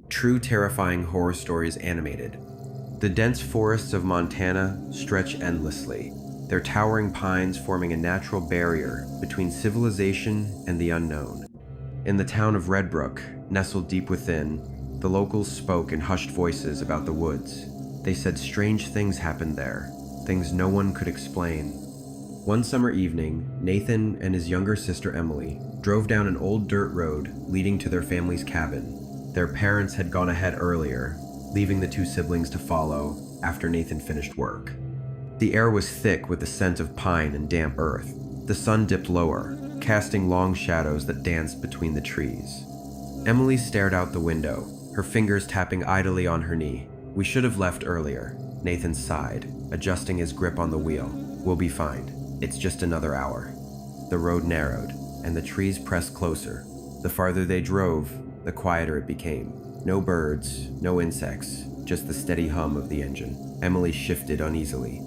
True terrifying horror stories animated. The dense forests of Montana stretch endlessly, their towering pines forming a natural barrier between civilization and the unknown. In the town of Red Brook, nestled deep within, the locals spoke in hushed voices about the woods. They said strange things happened there, things no one could explain. One summer evening, Nathan and his younger sister Emily drove down an old dirt road leading to their family's cabin. Their parents had gone ahead earlier, leaving the two siblings to follow after Nathan finished work. The air was thick with the scent of pine and damp earth. The sun dipped lower, casting long shadows that danced between the trees. Emily stared out the window, her fingers tapping idly on her knee. "We should have left earlier," Nathan sighed, adjusting his grip on the wheel. "We'll be fine. It's just another hour." The road narrowed, and the trees pressed closer. The farther they drove, the quieter it became. No birds, no insects, just the steady hum of the engine. Emily shifted uneasily.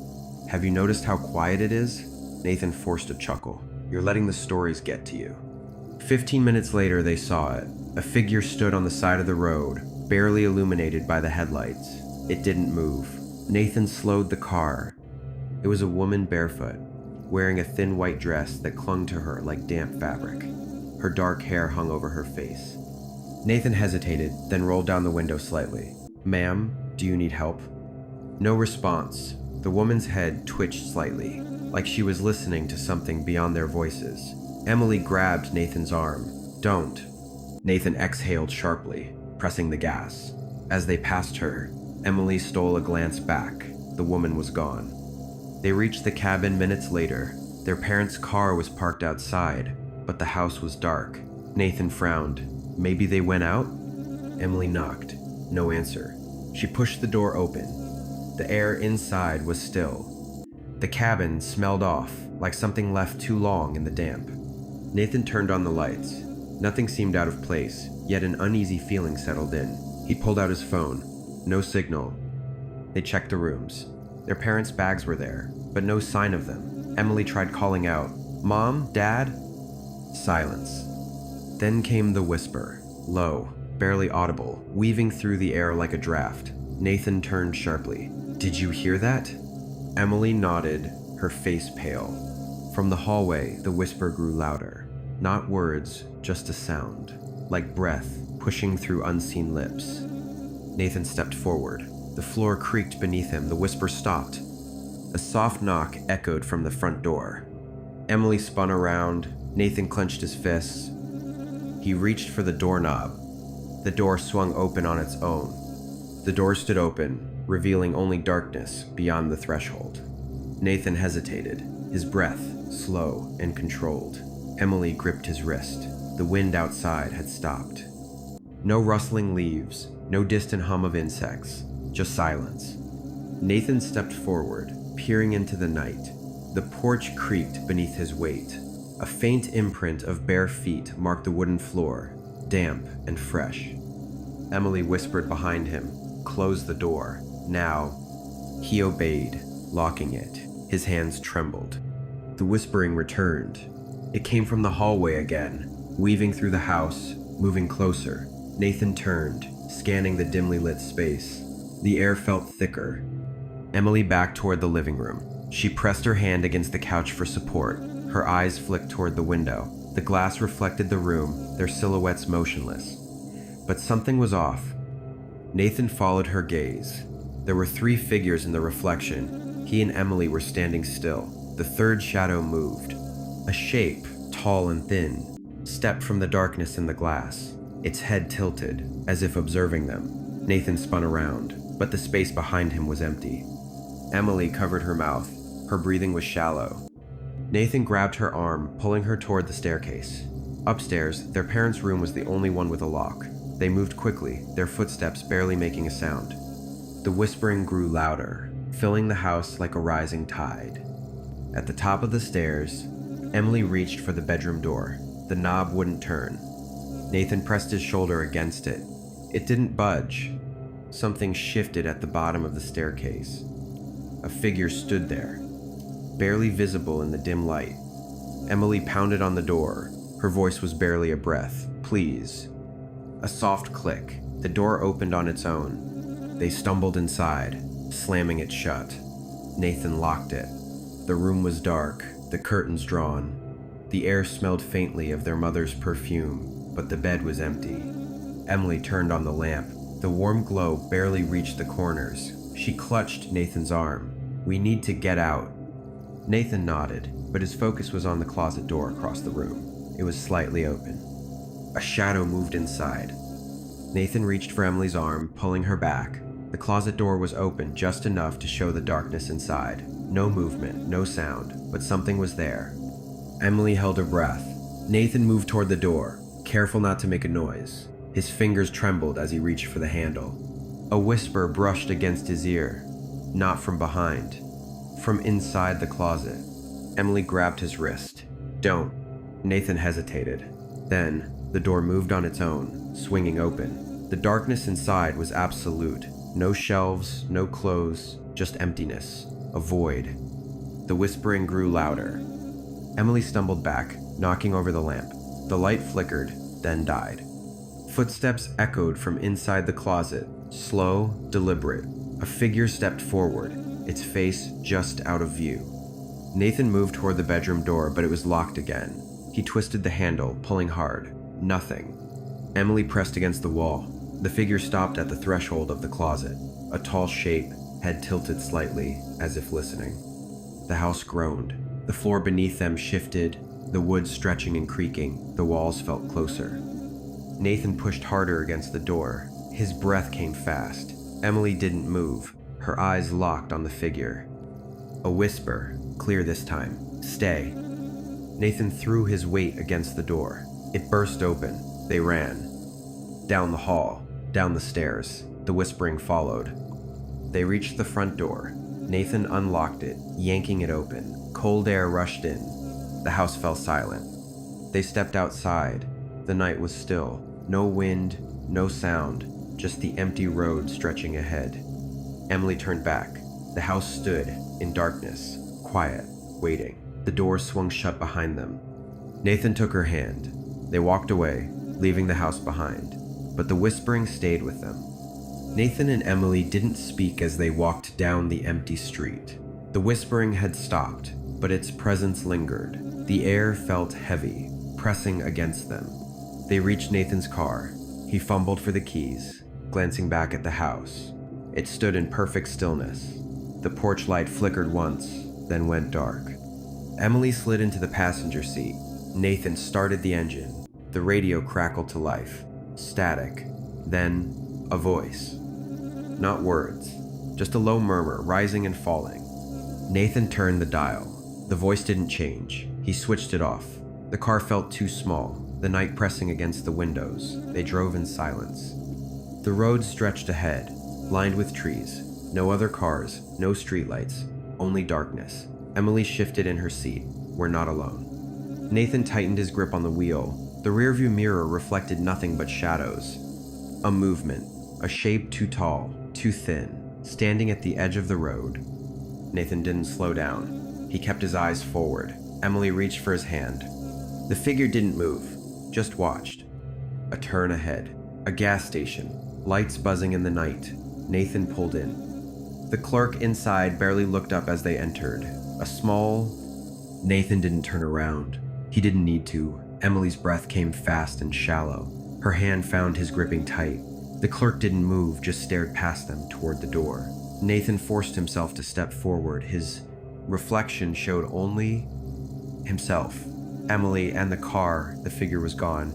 "Have you noticed how quiet it is?" Nathan forced a chuckle. "You're letting the stories get to you." 15 minutes later, they saw it. A figure stood on the side of the road, barely illuminated by the headlights. It didn't move. Nathan slowed the car. It was a woman barefoot, wearing a thin white dress that clung to her like damp fabric. Her dark hair hung over her face. Nathan hesitated, then rolled down the window slightly. "Ma'am, do you need help?" No response. The woman's head twitched slightly, like she was listening to something beyond their voices. Emily grabbed Nathan's arm. "Don't." Nathan exhaled sharply, pressing the gas. As they passed her, Emily stole a glance back. The woman was gone. They reached the cabin minutes later. Their parents' car was parked outside, but the house was dark. Nathan frowned. "Maybe they went out?" Emily knocked. No answer. She pushed the door open. The air inside was still. The cabin smelled off, like something left too long in the damp. Nathan turned on the lights. Nothing seemed out of place, yet an uneasy feeling settled in. He pulled out his phone. No signal. They checked the rooms. Their parents' bags were there, but no sign of them. Emily tried calling out, "Mom? Dad?" Silence. Then came the whisper, low, barely audible, weaving through the air like a draft. Nathan turned sharply. "Did you hear that?" Emily nodded, her face pale. From the hallway, the whisper grew louder. Not words, just a sound, like breath pushing through unseen lips. Nathan stepped forward. The floor creaked beneath him. The whisper stopped. A soft knock echoed from the front door. Emily spun around. Nathan clenched his fists. He reached for the doorknob. The door swung open on its own. The door stood open, revealing only darkness beyond the threshold. Nathan hesitated, his breath slow and controlled. Emily gripped his wrist. The wind outside had stopped. No rustling leaves, no distant hum of insects, just silence. Nathan stepped forward, peering into the night. The porch creaked beneath his weight. A faint imprint of bare feet marked the wooden floor, damp and fresh. Emily whispered behind him, "Close the door, now." He obeyed, locking it. His hands trembled. The whispering returned. It came from the hallway again, weaving through the house, moving closer. Nathan turned, scanning the dimly lit space. The air felt thicker. Emily backed toward the living room. She pressed her hand against the couch for support. Her eyes flicked toward the window. The glass reflected the room, their silhouettes motionless. But something was off. Nathan followed her gaze. There were three figures in the reflection. He and Emily were standing still. The third shadow moved. A shape, tall and thin, stepped from the darkness in the glass. Its head tilted, as if observing them. Nathan spun around, but the space behind him was empty. Emily covered her mouth. Her breathing was shallow. Nathan grabbed her arm, pulling her toward the staircase. Upstairs, their parents' room was the only one with a lock. They moved quickly, their footsteps barely making a sound. The whispering grew louder, filling the house like a rising tide. At the top of the stairs, Emily reached for the bedroom door. The knob wouldn't turn. Nathan pressed his shoulder against it. It didn't budge. Something shifted at the bottom of the staircase. A figure stood there, barely visible in the dim light. Emily pounded on the door. Her voice was barely a breath. "Please." A soft click. The door opened on its own. They stumbled inside, slamming it shut. Nathan locked it. The room was dark, the curtains drawn. The air smelled faintly of their mother's perfume, but the bed was empty. Emily turned on the lamp. The warm glow barely reached the corners. She clutched Nathan's arm. "We need to get out." Nathan nodded, but his focus was on the closet door across the room. It was slightly open. A shadow moved inside. Nathan reached for Emily's arm, pulling her back. The closet door was open just enough to show the darkness inside. No movement, no sound, but something was there. Emily held her breath. Nathan moved toward the door, careful not to make a noise. His fingers trembled as he reached for the handle. A whisper brushed against his ear, not from behind, from inside the closet. Emily grabbed his wrist. "Don't." Nathan hesitated. Then, the door moved on its own, swinging open. The darkness inside was absolute. No shelves, no clothes, just emptiness. A void. The whispering grew louder. Emily stumbled back, knocking over the lamp. The light flickered, then died. Footsteps echoed from inside the closet, slow, deliberate. A figure stepped forward, its face just out of view. Nathan moved toward the bedroom door, but it was locked again. He twisted the handle, pulling hard. Nothing. Emily pressed against the wall. The figure stopped at the threshold of the closet. A tall shape, head tilted slightly, as if listening. The house groaned. The floor beneath them shifted, the wood stretching and creaking. The walls felt closer. Nathan pushed harder against the door. His breath came fast. Emily didn't move, her eyes locked on the figure. A whisper, clear this time. "Stay." Nathan threw his weight against the door. It burst open. They ran. Down the hall, down the stairs. The whispering followed. They reached the front door. Nathan unlocked it, yanking it open. Cold air rushed in. The house fell silent. They stepped outside. The night was still. No wind, no sound, just the empty road stretching ahead. Emily turned back. The house stood, in darkness, quiet, waiting. The door swung shut behind them. Nathan took her hand. They walked away, leaving the house behind. But the whispering stayed with them. Nathan and Emily didn't speak as they walked down the empty street. The whispering had stopped, but its presence lingered. The air felt heavy, pressing against them. They reached Nathan's car. He fumbled for the keys, glancing back at the house. It stood in perfect stillness. The porch light flickered once, then went dark. Emily slid into the passenger seat. Nathan started the engine. The radio crackled to life. Static. Then, a voice. Not words, just a low murmur rising and falling. Nathan turned the dial. The voice didn't change. He switched it off. The car felt too small, the night pressing against the windows. They drove in silence. The road stretched ahead, lined with trees. No other cars, no streetlights, only darkness. Emily shifted in her seat. We're not alone. Nathan tightened his grip on the wheel. The rearview mirror reflected nothing but shadows. A movement, a shape too tall, too thin, standing at the edge of the road. Nathan didn't slow down. He kept his eyes forward. Emily reached for his hand. The figure didn't move, just watched. A turn ahead. A gas station. Lights buzzing in the night. Nathan pulled in. The clerk inside barely looked up as they entered. A small... Nathan didn't turn around. He didn't need to. Emily's breath came fast and shallow. Her hand found his gripping tight. The clerk didn't move, just stared past them toward the door. Nathan forced himself to step forward. His reflection showed only himself. Emily and the car. The figure was gone.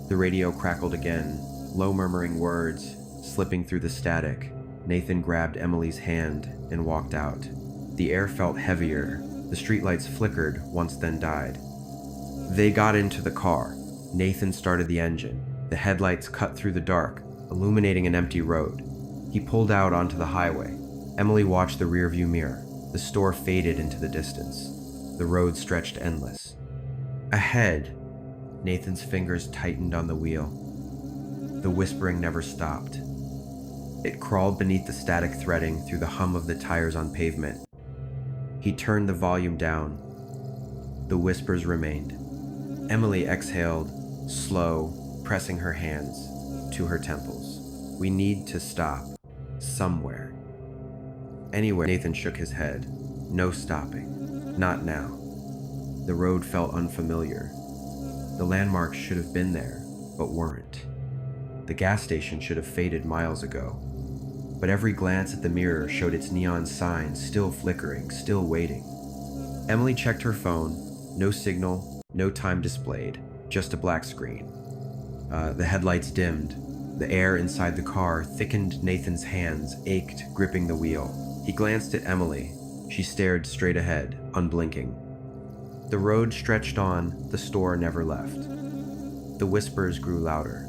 The radio crackled again, low murmuring words slipping through the static. Nathan grabbed Emily's hand and walked out. The air felt heavier. The streetlights flickered, once then died. They got into the car. Nathan started the engine. The headlights cut through the dark, illuminating an empty road. He pulled out onto the highway. Emily watched the rearview mirror. The store faded into the distance. The road stretched endless. Ahead, Nathan's fingers tightened on the wheel. The whispering never stopped. It crawled beneath the static threading through the hum of the tires on pavement. He turned the volume down. The whispers remained. Emily exhaled, slow, pressing her hands to her temples. We need to stop. Somewhere. Anywhere. Nathan shook his head. No stopping. Not now. The road felt unfamiliar. The landmarks should have been there, but weren't. The gas station should have faded miles ago. But every glance at the mirror showed its neon sign still flickering, still waiting. Emily checked her phone. No signal, no time displayed, just a black screen. The headlights dimmed. The air inside the car thickened. Nathan's hands ached, gripping the wheel. He glanced at Emily. She stared straight ahead, unblinking. The road stretched on. The store never left. The whispers grew louder.